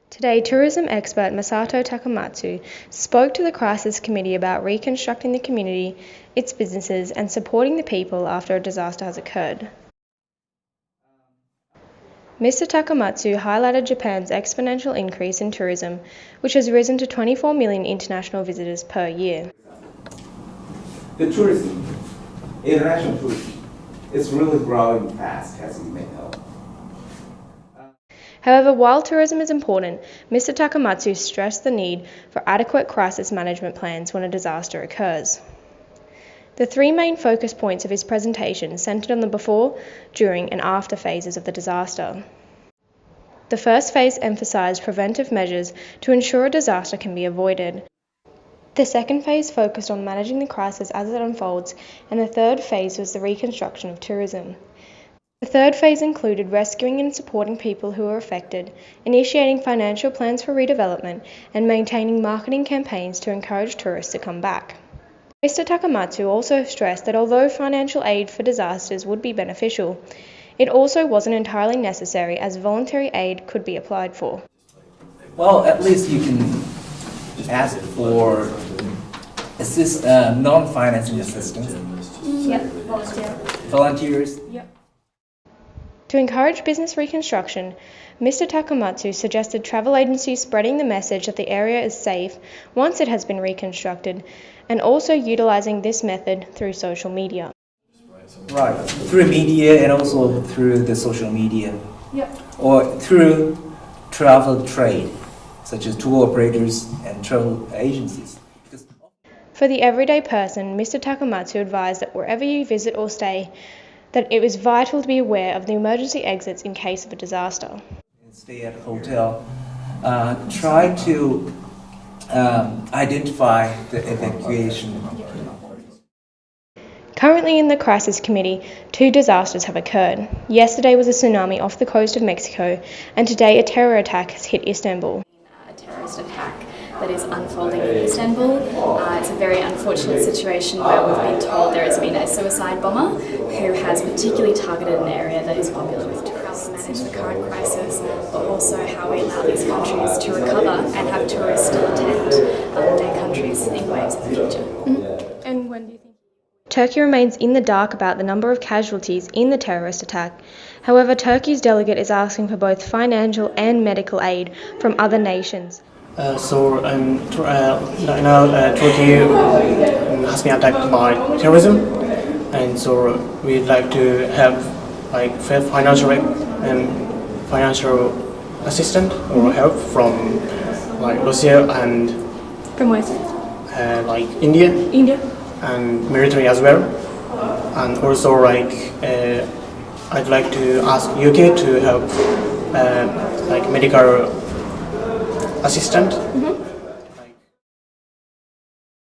Today, tourism expert Masato Takamatsu spoke to the Crisis Committee about reconstructing the community, its businesses, and supporting the people after a disaster has occurred. Mr. Takamatsu highlighted Japan's exponential increase in tourism, which has risen to 24 million international visitors per year. The tourism, international tourism, is really growing fast, as you may know. However, while tourism is important, Mr. Takamatsu stressed the need for adequate crisis management plans when a disaster occurs. The three main focus points of his presentation centered on the before, during, and after phases of the disaster. The first phase emphasized preventive measures to ensure a disaster can be avoided. The second phase focused on managing the crisis as it unfolds, and the third phase was the reconstruction of tourism. The third phase included rescuing and supporting people who were affected, initiating financial plans for redevelopment, and maintaining marketing campaigns to encourage tourists to come back. Mr. Takamatsu also stressed that although financial aid for disasters would be beneficial, it also wasn't entirely necessary as voluntary aid could be applied for. Well, at least you can ask for non-financing assistance. Volunteers. Yep. To encourage business reconstruction, Mr. Takamatsu suggested travel agencies spreading the message that the area is safe once it has been reconstructed, and also utilizing this method through social media. Right, through media and also through the social media. Yep. Or through travel trade, such as tour operators and travel agencies. For the everyday person, Mr. Takamatsu advised that wherever you visit or stay, that it was vital to be aware of the emergency exits in case of a disaster. Stay at a hotel. Try to identify the evacuation. Currently in the Crisis Committee, 2 disasters have occurred. Yesterday was a tsunami off the coast of Mexico, and today a terror attack has hit Istanbul. A terrorist attack that is unfolding in Istanbul. It's a very unfortunate situation where we've been told there has been a suicide bomber who has particularly targeted an area that is popular with tourists. Manage the current crisis, but also how we allow these countries to recover and have tourists still attend their countries in waves in the future. Mm-hmm. And when do you think? Turkey remains in the dark about the number of casualties in the terrorist attack. However, Turkey's delegate is asking for both financial and medical aid from other nations. Turkey has been attacked by terrorism, and so we'd like to have financial assistance or help from Russia and From where? India. India. And military as well, and also I'd like to ask UK to help medical assistant